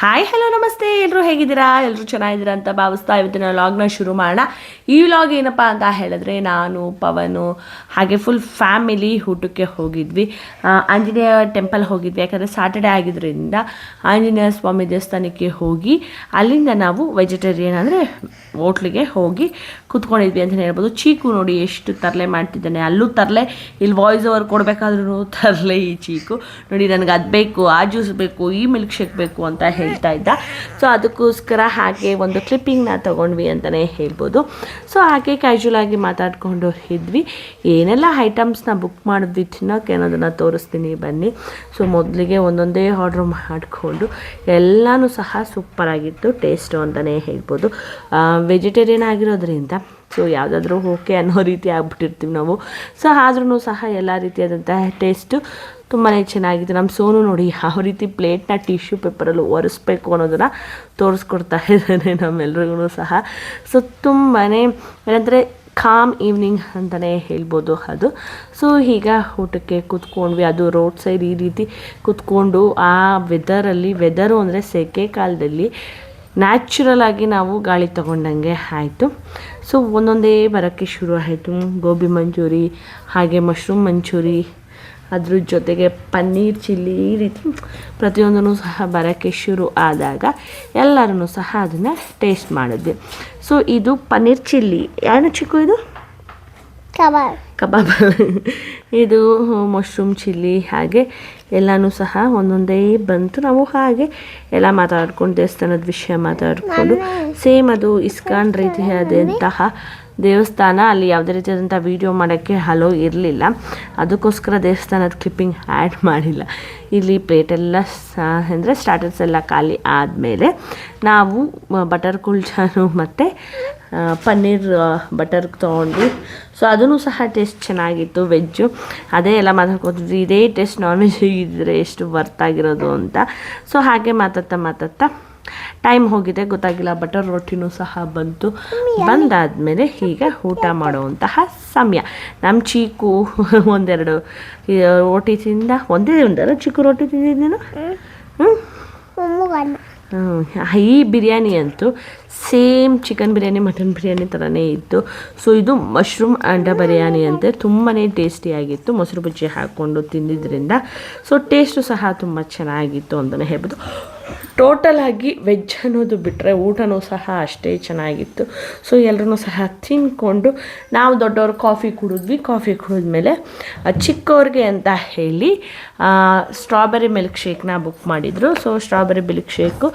Hi hello ನಮಸ್ತೆ, ಎಲ್ಲರೂ ಹೇಗಿದ್ದೀರಾ? ಎಲ್ಲರೂ ಚೆನ್ನಾಗಿದ್ದೀರಾ ಅಂತ ಭಾವಿಸ್ತಾ ಇವತ್ತಿನ ವ್ಲಾಗ್ನ ಶುರು ಮಾಡೋಣ. ಈ ವ್ಲಾಗ್ ಏನಪ್ಪ ಅಂತ ಹೇಳಿದ್ರೆ, ನಾನು ಪವನು ಹಾಗೆ ಫುಲ್ ಫ್ಯಾಮಿಲಿ ಊಟಕ್ಕೆ ಹೋಗಿದ್ವಿ. ಆಂಜನೇಯ ಟೆಂಪಲ್ ಹೋಗಿದ್ವಿ. ಯಾಕಂದರೆ ಸಾಟರ್ಡೆ ಆಗಿದ್ದರಿಂದ ಆಂಜನೇಯ ಸ್ವಾಮಿ ದೇವಸ್ಥಾನಕ್ಕೆ ಹೋಗಿ ಅಲ್ಲಿಂದ ನಾವು ವೆಜಿಟೇರಿಯನ್ ಅಂದರೆ ಹೋಟ್ಲಿಗೆ ಹೋಗಿ ಕೂತ್ಕೊಂಡಿದ್ವಿ ಅಂತಲೇ ಹೇಳ್ಬೋದು. ಚೀಕು ನೋಡಿ ಎಷ್ಟು ತರಲೆ ಮಾಡ್ತಿದ್ದಾನೆ. ಅಲ್ಲೂ ತರಲೆ, ಇಲ್ಲಿ ವಾಯ್ಸ್ ಓವರ್ ಕೊಡಬೇಕಾದ್ರೂ ತರಲೆ ಈ ಚೀಕು ನೋಡಿ. ನನಗೆ ಅದು ಬೇಕು, ಆ ಜ್ಯೂಸ್ ಬೇಕು, ಈ ಮಿಲ್ಕ್ ಶೇಕ್ ಬೇಕು ಅಂತ ಹೇಳ್ತಾ ಇದ್ದ. ಸೊ ಅದಕ್ಕೋಸ್ಕರ ಹಾಗೆ ಒಂದು ಕ್ಲಿಪ್ಪಿಂಗ್ನ ತೊಗೊಂಡ್ವಿ ಅಂತಲೇ ಹೇಳ್ಬೋದು. ಸೊ ಹಾಗೆ ಕ್ಯಾಶುವಲ್ ಆಗಿ ಮಾತಾಡ್ಕೊಂಡು ಇದ್ವಿ. ಏನೆಲ್ಲ ಐಟಮ್ಸ್ನ ಬುಕ್ ಮಾಡಿದ್ವಿ ತಿನ್ನೋಕ್ಕೆ ಅನ್ನೋದನ್ನು ತೋರಿಸ್ತೀನಿ ಬನ್ನಿ. ಸೊ ಮೊದಲಿಗೆ ಒಂದೊಂದೇ ಆರ್ಡ್ರ್ ಮಾಡಿಕೊಂಡು ಎಲ್ಲನೂ ಸಹ ಸೂಪರಾಗಿತ್ತು, ಟೇಸ್ಟು ಅಂತಲೇ ಹೇಳ್ಬೋದು. ವೆಜಿಟೇರಿಯನ್ ಆಗಿರೋದ್ರಿಂದ ಸೊ ಯಾವುದಾದ್ರೂ ಓಕೆ ಅನ್ನೋ ರೀತಿ ಆಗ್ಬಿಟ್ಟಿರ್ತೀವಿ ನಾವು. ಸೊ ಆದ್ರೂ ಸಹ ಎಲ್ಲ ರೀತಿಯಾದಂತಹ ಟೇಸ್ಟು ತುಂಬಾ ಚೆನ್ನಾಗಿತ್ತು. ನಮ್ಮ ಸೋನು ನೋಡಿ ಯಾವ ರೀತಿ ಪ್ಲೇಟ್ನ ಟಿಶ್ಯೂ ಪೇಪರಲ್ಲಿ ಒರೆಸ್ಬೇಕು ಅನ್ನೋದನ್ನು ತೋರಿಸ್ಕೊಡ್ತಾ ಇದ್ದಾನೆ ನಮ್ಮೆಲ್ರಿಗೂ ಸಹ. ಸೊ ತುಂಬಾ ಏನಂದರೆ ಕಾಮ್ ಈವ್ನಿಂಗ್ ಅಂತಲೇ ಹೇಳ್ಬೋದು ಅದು. ಸೊ ಈಗ ಊಟಕ್ಕೆ ಕೂತ್ಕೊಂಡ್ವಿ, ಅದು ರೋಡ್ ಸೈಡ್ ಈ ರೀತಿ ಕೂತ್ಕೊಂಡು ಆ ವೆದರು ಅಂದರೆ ಸೆಕೆ ಕಾಲದಲ್ಲಿ ನ್ಯಾಚುರಲ್ ಆಗಿ ನಾವು ಗಾಳಿ ತಗೊಂಡಂಗೆ ಆಯಿತು. ಸೊ ಒಂದೊಂದೇ ಬರೋಕ್ಕೆ ಶುರು ಆಯಿತು. ಗೋಬಿ ಮಂಚೂರಿ ಹಾಗೆ ಮಶ್ರೂಮ್ ಮಂಚೂರಿ, ಅದ್ರ ಜೊತೆಗೆ ಪನ್ನೀರ್ ಚಿಲ್ಲಿ, ಈ ರೀತಿ ಪ್ರತಿಯೊಂದೂ ಸಹ ಬರೋಕ್ಕೆ ಶುರು ಆದಾಗ ಎಲ್ಲರೂ ಸಹ ಅದನ್ನು ಟೇಸ್ಟ್ ಮಾಡಿದ್ವಿ. ಸೊ ಇದು ಪನ್ನೀರ್ ಚಿಲ್ಲಿ, ಏನು ಚಿಕ್ಕು ಇದು ಕಬಾಬ್ ಇದು ಮಶ್ರೂಮ್ ಚಿಲ್ಲಿ, ಹಾಗೆ ಎಲ್ಲನೂ ಸಹ ಒಂದೊಂದೇ ಬಂತು. ನಾವು ಹಾಗೆ ಎಲ್ಲ ಮಾತಾಡ್ಕೊಂಡು ದೇವಸ್ಥಾನದ ವಿಷಯ ಮಾತಾಡಿಕೊಂಡು, ಸೇಮ್ ಅದು ಇಸ್ಕಾನ್ ರೀತಿಯಾದಂತಹ ದೇವಸ್ಥಾನ. ಅಲ್ಲಿ ಯಾವುದೇ ರೀತಿಯಾದಂಥ ವೀಡಿಯೋ ಮಾಡೋಕ್ಕೆ ಹಲೋ ಇರಲಿಲ್ಲ, ಅದಕ್ಕೋಸ್ಕರ ದೇವಸ್ಥಾನದ ಕ್ಲಿಪ್ಪಿಂಗ್ ಆ್ಯಡ್ ಮಾಡಿಲ್ಲ. ಇಲ್ಲಿ ಪ್ಲೇಟೆಲ್ಲ ಅಂದರೆ ಸ್ಟಾರ್ಟರ್ಸ್ ಎಲ್ಲ ಖಾಲಿ ಆದಮೇಲೆ ನಾವು ಬಟರ್ ಕುಲ್ಚಾನು ಮತ್ತು ಪನ್ನೀರ್ ಬಟರ್ ತೊಗೊಂಡ್ವಿ. ಸೊ ಅದೂ ಸಹ ಟೇಸ್ಟ್ ಚೆನ್ನಾಗಿತ್ತು, ವೆಜ್ಜು. ಅದೇ ಎಲ್ಲ ಮಾತಾಡ್ಕೊತಿದ್ವಿ, ಇದೇ ಟೇಸ್ಟ್ ನಾನ್ ವೆಜ್ ಇದ್ದರೆ ಎಷ್ಟು ವರ್ತಾಗಿರೋದು ಅಂತ. ಸೊ ಹಾಗೆ ಮಾತಾಡ್ತಾ ಟೈಮ್ ಹೋಗಿದೆ ಗೊತ್ತಾಗಿಲ್ಲ. ಬಟರ್ ರೊಟ್ಟಿನೂ ಸಹ ಬಂದಾದಮೇಲೆ ಈಗ ಊಟ ಮಾಡುವಂತಹ ಸಮಯ. ನಮ್ಮ ಚೀಕು ಒಂದೆರಡು ರೋಟಿ ಒಂದರ ಚಿಕ್ಕು ರೋಟಿ ತಿಂದಿದ್ದೇನು. ಈ ಬಿರಿಯಾನಿ ಅಂತೂ same chicken biryani mutton biryani ಥರನೇ ಇತ್ತು. ಸೊ ಇದು ಮಶ್ರೂಮ್ ಅಂಡ ಬಿರಿಯಾನಿ ಅಂತೆ, ತುಂಬಾ ಟೇಸ್ಟಿಯಾಗಿತ್ತು. ಮೊಸರು ಬಜ್ಜಿ ಹಾಕ್ಕೊಂಡು ತಿಂದಿದ್ದರಿಂದ ಸೊ ಟೇಸ್ಟು ಸಹ ತುಂಬ ಚೆನ್ನಾಗಿತ್ತು ಅಂತಲೇ ಹೇಳ್ಬೋದು. ಟೋಟಲ್ ಆಗಿ ವೆಜ್ ಅನ್ನೋದು ಬಿಟ್ಟರೆ ಊಟನೂ ಸಹ ಅಷ್ಟೇ ಚೆನ್ನಾಗಿತ್ತು. ಸೊ ಎಲ್ಲರೂ ಸಹ ತಿಂದ್ಕೊಂಡು ನಾವು ದೊಡ್ಡವರು ಕಾಫಿ ಕುಡಿದ್ಮೇಲೆ ಚಿಕ್ಕವ್ರಿಗೆ ಅಂತ ಹೇಳಿ ಸ್ಟ್ರಾಬೆರಿ ಮಿಲ್ಕ್ ಶೇಕ್ನ ಬುಕ್ ಮಾಡಿದರು. ಸೊ ಸ್ಟ್ರಾಬೆರಿ ಮಿಲ್ಕ್ ಶೇಕು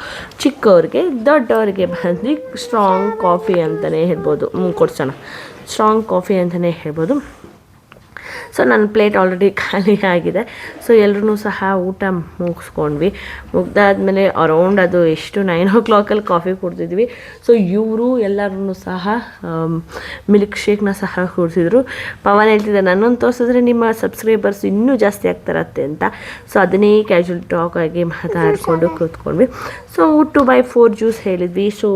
ಚಿಕ್ಕವ್ರಿಗೆ, ದೊಡ್ಡವ್ರಿಗೆ ಬಂದು ಸ್ಟ್ರಾಂಗ್ ಕಾಫಿ ಅಂತಲೇ ಹೇಳ್ಬೋದು. ಕೊಡ್ಸೋಣ, ಸ್ಟ್ರಾಂಗ್ ಕಾಫಿ ಅಂತಲೇ ಹೇಳ್ಬೋದು. ಸೊ ನನ್ನ ಪ್ಲೇಟ್ ಆಲ್ರೆಡಿ ಖಾಲಿ ಆಗಿದೆ. ಸೊ ಎಲ್ಲರೂ ಸಹ ಊಟ ಮುಗಿಸ್ಕೊಂಡ್ವಿ. ಮುಗ್ದಾದ್ಮೇಲೆ ಅರೌಂಡ್ ಅದು ಎಷ್ಟು 9 o'clock ಕಾಫಿ ಕುಡ್ದಿದ್ವಿ. ಸೊ ಇವರು ಎಲ್ಲರೂ ಸಹ ಮಿಲ್ಕ್ ಶೇಕ್ನ ಸಹ ಕುಡಿಸಿದ್ರು. ಪವನ್ ಹೇಳ್ತಿದ್ದೆ, ನನ್ನನ್ನು ತೋರಿಸಿದ್ರೆ ನಿಮ್ಮ ಸಬ್ಸ್ಕ್ರೈಬರ್ಸ್ ಇನ್ನೂ ಜಾಸ್ತಿ ಆಗ್ತಾರತ್ತೆ ಅಂತ. ಸೊ ಅದನ್ನೇ ಕ್ಯಾಶುವಲ್ ಟಾಕ್ ಆಗಿ ಮಾತಾಡಿಕೊಂಡು ಕೂತ್ಕೊಂಡ್ವಿ. ಸೊ 2/4 ಜ್ಯೂಸ್ ಹೇಳಿದ್ವಿ. ಸೊ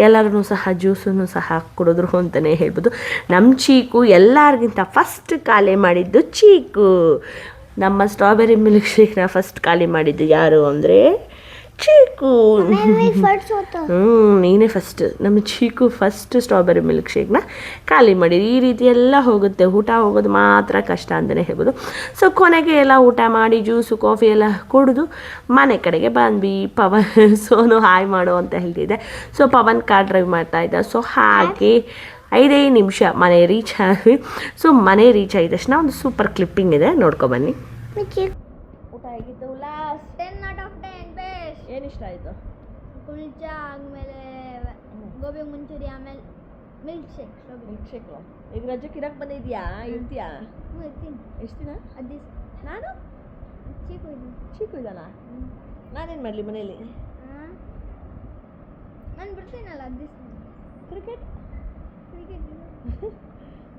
ಎಲ್ಲರೂ ಸಹ ಜ್ಯೂಸನ್ನು ಸಹ ಕುಡಿದ್ರು ಅಂತಲೇ ಹೇಳ್ಬೋದು. ನಮ್ಮ ಚೀಕು ಎಲ್ಲರಿಗಿಂತ ಫಸ್ಟ್ ಖಾಲಿ ಮಾಡಿದ್ದು ಚೀಕು. ನಮ್ಮ ಸ್ಟ್ರಾಬೆರಿ ಮಿಲ್ಕ್ ಶೇಕ್ನ ಫಸ್ಟ್ ಖಾಲಿ ಮಾಡಿದ್ದು ಯಾರು ಅಂದರೆ ಚೀಕು. ನೀನೇ ಫಸ್ಟ್. ನಮ್ಮ ಚೀಕು ಫಸ್ಟ್ ಸ್ಟ್ರಾಬೆರಿ ಮಿಲ್ಕ್ ಶೇಕ್ನ ಖಾಲಿ ಮಾಡಿ. ಈ ರೀತಿ ಎಲ್ಲ ಹೋಗುತ್ತೆ, ಊಟ ಹೋಗೋದು ಮಾತ್ರ ಕಷ್ಟ ಅಂತಲೇ ಹೇಳ್ಬೋದು. ಸೊ ಕೊನೆಗೆ ಎಲ್ಲ ಊಟ ಮಾಡಿ ಜ್ಯೂಸು ಕಾಫಿ ಎಲ್ಲ ಕುಡಿದು ಮನೆ ಕಡೆಗೆ ಬಂದ್ವಿ. ಪವನ್ ಸೋನು ಹಾಯ್ ಮಾಡು ಅಂತ ಹೇಳ್ತಿದ್ದೆ. ಸೊ ಪವನ್ ಕಾರ್ ಡ್ರೈವ್ ಮಾಡ್ತಾ ಇದ್ದ. ಸೊ ಹಾಗೆ 5 ನಿಮಿಷ ಮನೆ ರೀಚ್ ಆದ್ವಿ. ಸೊ ಮನೆ ರೀಚ್ ಆಗಿದ ತಕ್ಷಣ ಒಂದು ಸೂಪರ್ ಕ್ಲಿಪ್ಪಿಂಗ್ ಇದೆ, ನೋಡ್ಕೊಬನ್ನಿ. ಊಟ ಹೇಗಿತ್ತು ಉಲ್ಲಾಸ್? 10 out of 10 best. ಏನು ಇಷ್ಟ ಆಯಿತು? ಕುಲ್ಚಾ, ಆಮೇಲೆ ಗೋಬಿ ಮಂಚೂರಿ, ಆಮೇಲೆ ಮಿಲ್ಕ್ ಶೇಕ್. ಈಗ ರಜಕ್ಕೆ ಇರಕ್ಕೆ ಬಂದಿದ್ಯಾ? ಇರ್ತೀಯಾ? ಇರ್ತೀನಿ. ಎಷ್ಟು ದಿನ? 10 ದಿವಸ. ನಾನು ಚೀಕು ಇದ್ದಾನ? ನಾನೇನು ಮಾಡಲಿ ಮನೇಲಿ? ನಾನು ಬಿಡ್ತೀನಲ್ಲ 10 ದಿವಸ. ಕ್ರಿಕೆಟ್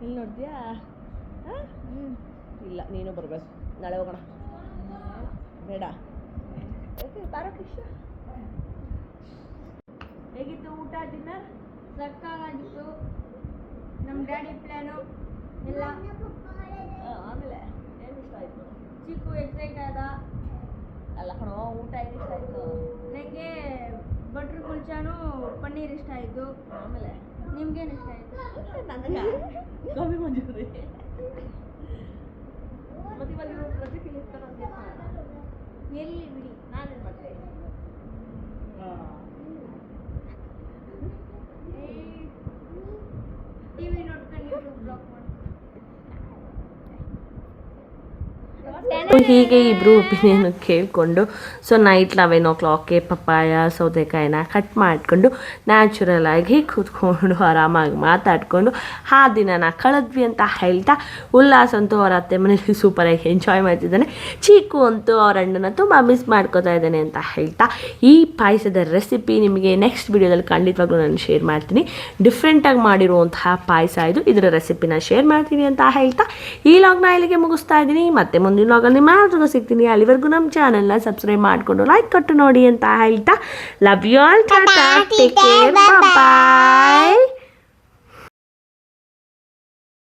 ಇಲ್ಲಿ ನೋಡ್ತೀಯಾ? ಇಲ್ಲ, ನೀನು ಬರಬೇಕು. ನಾಳೆ ಹೋಗೋಣ. ಬೇಡ? ತಾರಕೃಷ್ಣ ಹೇಗಿತ್ತು ಊಟ, ಡಿನ್ನರ್? ಸಕ್ಕತ್ತಾಗಿತ್ತು. ನಮ್ಮ ಡ್ಯಾಡಿ ಪ್ಲ್ಯಾನು ಎಲ್ಲ. ಆಮೇಲೆ ಏನು ಇಷ್ಟ ಆಯಿತು? ಚಿಕ್ಕು ಎಕ್ಸೈಟ್ ಆದ. ಅಲ್ಲ ಕಣೋ ಊಟ ಏನು ಇಷ್ಟ ಆಯಿತು? ನನಗೆ ಬಟ್ರ್ ಕುಲ್ಚಾನು ಪನ್ನೀರ್ ಇಷ್ಟ ಆಯಿತು. ಆಮೇಲೆ ನಿಮ್ಗೇನು ಇಷ್ಟ ಆಯಿತು? ನನಗೆ ಗೋಬಿ ಮಂಚೂರಿ. ಮತ್ತೆ ಇವಾಗ ಇರೋ ರೆಸಿಪಿ ಲಿಸ್ಟ್ ಅಂತ ಎಲ್ಲಿ ಬಿಡಿ. ನಾನೇನು ಮಾಡ್ತೆ? ಟಿವಿ ನೋಡ್ಕೊಂಡು ಯೂಟ್ಯೂಬ್ ಬ್ಲಾಗ್ ಮಾಡಿ. ಸೊ ಹೀಗೆ ಇಬ್ಬರು ಒಪಿನಿಯನ್ ಕೇಳಿಕೊಂಡು ಸೊ ನೈಟ್ 11 o'clockಗೆ ಪಪ್ಪಾಯ ಸೌತೆಕಾಯಿನ ಕಟ್ ಮಾಡಿಕೊಂಡು ನ್ಯಾಚುರಲ್ ಆಗಿ ಕೂತ್ಕೊಂಡು ಆರಾಮಾಗಿ ಮಾತಾಡಿಕೊಂಡು ಆ ದಿನನ ಕಳೆದ್ವಿ ಅಂತ ಹೇಳ್ತಾ ಉಲ್ಲಾಸ್ ಅಂತೂ ಅವ್ರ ಅತ್ತೆ ಮನೇಲಿ ಸೂಪರಾಗಿ ಎಂಜಾಯ್ ಮಾಡ್ತಿದ್ದಾನೆ. ಚೀಕು ಅಂತೂ ಅವ್ರ ಅಣ್ಣನ ತುಂಬ ಮಿಸ್ ಮಾಡ್ಕೋತಾ ಇದ್ದಾನೆ ಅಂತ ಹೇಳ್ತಾ ಈ ಪಾಯಸದ ರೆಸಿಪಿ ನಿಮಗೆ ನೆಕ್ಸ್ಟ್ ವಿಡಿಯೋದಲ್ಲಿ ಖಂಡಿತವಾಗ್ಲೂ ನಾನು ಶೇರ್ ಮಾಡ್ತೀನಿ. ಡಿಫ್ರೆಂಟಾಗಿ ಮಾಡಿರುವಂತಹ ಪಾಯಸ ಇದು. ಇದರ ರೆಸಿಪಿನ ಶೇರ್ ಮಾಡ್ತೀನಿ ಅಂತ ಹೇಳ್ತಾ ಈ ಲಾಗ್ನ ಇಲ್ಲಿಗೆ ಮುಗಿಸ್ತಾ ಇದ್ದೀನಿ. ಮತ್ತೆ ಮುಂದಿನ ಲಾಗಲ್ಲಿ ನಿಮ್ಮ ಜೊತೆ ಸಿಗ್ತೀನಿ. ಅಲ್ಲಿವರೆಗೂ ನಮ್ಮ ಚಾನಲ್ನ ಸಬ್ಸ್ಕ್ರೈಬ್ ಮಾಡಿಕೊಂಡು ಲೈಕ್ ಕೊಟ್ಟು ನೋಡಿ ಅಂತ ಹೇಳ್ತಾ love you all, tata, take care, bye.